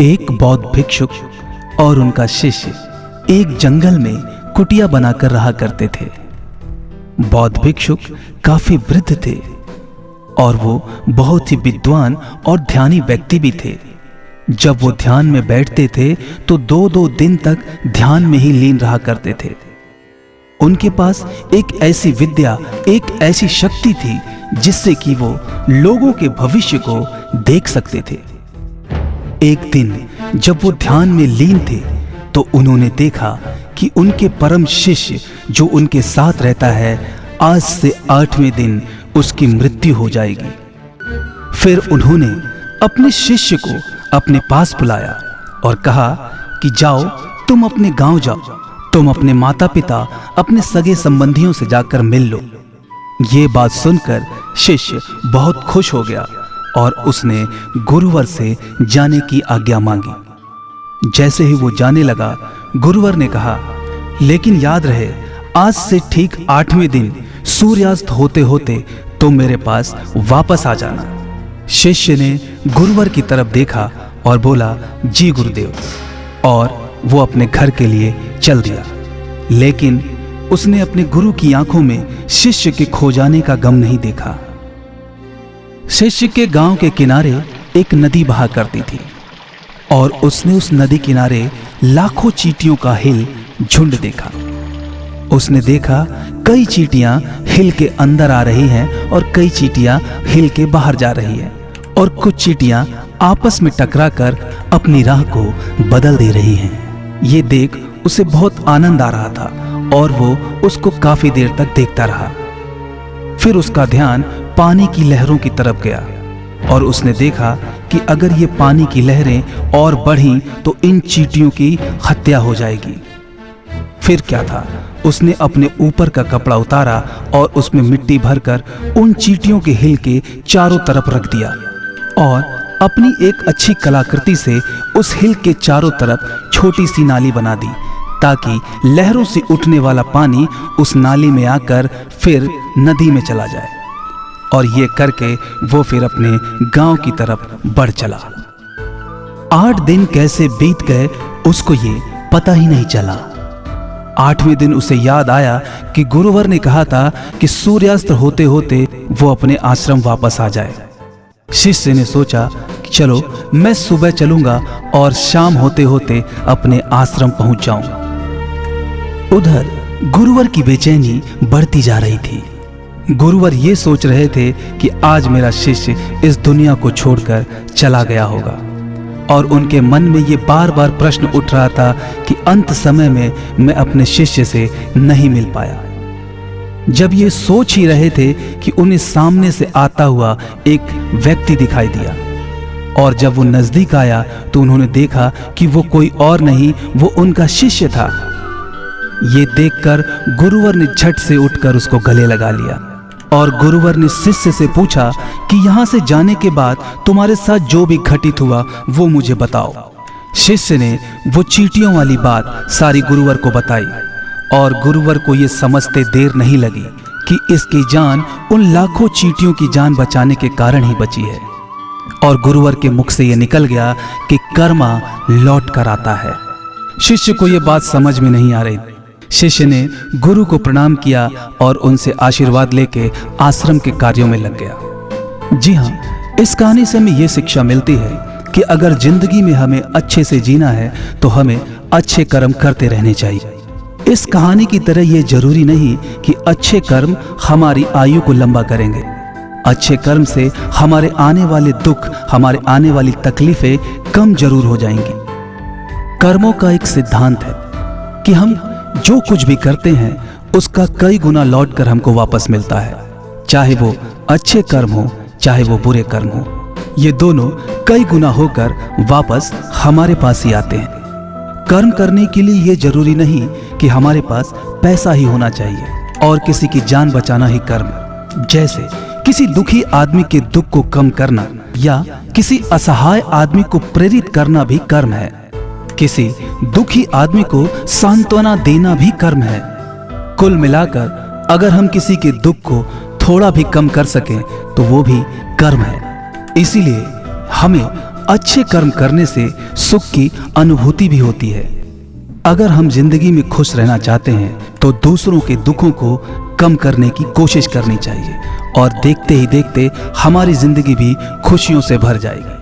एक बौद्ध भिक्षुक और उनका शिष्य एक जंगल में कुटिया बनाकर रहा करते थे। बौद्ध भिक्षुक काफी वृद्ध थे और वो बहुत ही विद्वान और ध्यानी व्यक्ति भी थे। जब वो ध्यान में बैठते थे तो 2-2 दिन तक ध्यान में ही लीन रहा करते थे। उनके पास एक ऐसी विद्या, एक ऐसी शक्ति थी जिससे कि वो लोगों के भविष्य को देख सकते थे। एक दिन जब वो ध्यान में लीन थे तो उन्होंने देखा कि उनके परम शिष्य जो उनके साथ रहता है, आज से 8वें दिन उसकी मृत्यु हो जाएगी। फिर उन्होंने अपने शिष्य को अपने पास बुलाया और कहा कि जाओ, तुम अपने गांव जाओ, तुम अपने माता पिता, अपने सगे संबंधियों से जाकर मिल लो। ये बात सुनकर शिष्य बहुत खुश हो गया और उसने गुरुवर से जाने की आज्ञा मांगी। जैसे ही वो जाने लगा, गुरुवर ने कहा, लेकिन याद रहे, आज से ठीक 8वें दिन सूर्यास्त होते होते तुम मेरे पास वापस आ जाना। शिष्य ने गुरुवर की तरफ देखा और बोला, जी गुरुदेव, और वो अपने घर के लिए चल दिया। लेकिन उसने अपने गुरु की आंखों में शिष्य के खो जाने का गम नहीं देखा। शिष्य के गांव के किनारे एक नदी बहा करती थी और उसने उस नदी किनारे लाखों चींटियों का हिल झुंड देखा। उसने देखा कई चींटियां हिल के अंदर आ रही हैं और कई चींटियां हिल के बाहर जा रही हैं और कुछ चींटियां आपस में टकराकर अपनी राह को बदल दे रही हैं। ये देख उसे बहुत आनंद आ रहा था और वो उसको काफी देर तक देखता रहा। फिर उसका ध्यान पानी की लहरों की तरफ गया और उसने देखा कि अगर ये पानी की लहरें और बढ़ीं तो इन चींटियों की हत्या हो जाएगी। फिर क्या था, उसने अपने ऊपर का कपड़ा उतारा और उसमें मिट्टी भरकर उन चींटियों के हिल के चारों तरफ रख दिया और अपनी एक अच्छी कलाकृति से उस हिल के चारों तरफ छोटी सी नाली बना दी ताकि लहरों से उठने वाला पानी उस नाली में आकर फिर नदी में चला जाए। और ये करके वो फिर अपने गांव की तरफ बढ़ चला। 8 दिन कैसे बीत गए उसको ये पता ही नहीं चला। 8वें दिन उसे याद आया कि गुरुवर ने कहा था कि सूर्यास्त होते होते वो अपने आश्रम वापस आ जाए। शिष्य ने सोचा कि चलो मैं सुबह चलूंगा और शाम होते होते अपने आश्रम पहुंच जाऊंगा। उधर गुरुवर की बेचैनी बढ़ती जा रही थी। गुरुवर ये सोच रहे थे कि आज मेरा शिष्य इस दुनिया को छोड़कर चला गया होगा और उनके मन में ये बार बार प्रश्न उठ रहा था कि अंत समय में मैं अपने शिष्य से नहीं मिल पाया। जब ये सोच ही रहे थे कि उन्हें सामने से आता हुआ एक व्यक्ति दिखाई दिया और जब वो नजदीक आया तो उन्होंने देखा कि वो कोई और नहीं, वो उनका शिष्य था। ये देखकर गुरुवर ने झट से उठकर उसको गले लगा लिया और गुरुवर ने शिष्य से पूछा कि यहाँ से जाने के बाद तुम्हारे साथ जो भी घटित हुआ वो मुझे बताओ। शिष्य ने वो चींटियों वाली बात सारी गुरुवर को बताई और गुरुवर को ये समझते देर नहीं लगी कि इसकी जान उन लाखों चींटियों की जान बचाने के कारण ही बची है। और गुरुवर के मुख से ये निकल गया कि कर्मा लौट कर आता है। शिष्य को ये बात समझ में नहीं आ रही। शिष्य ने गुरु को प्रणाम किया और उनसे आशीर्वाद लेके आश्रम के कार्यों में लग गया। जी हाँ, इस कहानी से हमें ये शिक्षा मिलती है कि अगर जिंदगी में हमें अच्छे से जीना है तो हमें अच्छे कर्म करते रहने चाहिए। इस कहानी की तरह ये जरूरी नहीं कि अच्छे कर्म हमारी आयु को लंबा करेंगे। अच्छे कर्म से हमारे आने वाले दुख, हमारे आने वाली तकलीफें कम जरूर हो जाएंगी। कर्मों का एक सिद्धांत है कि हम जो कुछ भी करते हैं उसका कई गुना लौट कर हमको वापस मिलता है, चाहे वो अच्छे कर्म हो चाहे वो बुरे कर्म हो। ये दोनों कई गुना होकर वापस हमारे पास ही आते हैं। कर्म करने के लिए ये जरूरी नहीं कि हमारे पास पैसा ही होना चाहिए और किसी की जान बचाना ही कर्म। जैसे किसी दुखी आदमी के दुख को कम करना या किसी असहाय आदमी को प्रेरित करना भी कर्म है। किसी दुखी आदमी को सांत्वना देना भी कर्म है। कुल मिलाकर अगर हम किसी के दुख को थोड़ा भी कम कर सकें तो वो भी कर्म है। इसीलिए हमें अच्छे कर्म करने से सुख की अनुभूति भी होती है। अगर हम जिंदगी में खुश रहना चाहते हैं तो दूसरों के दुखों को कम करने की कोशिश करनी चाहिए और देखते ही देखते हमारी जिंदगी भी खुशियों से भर जाएगी।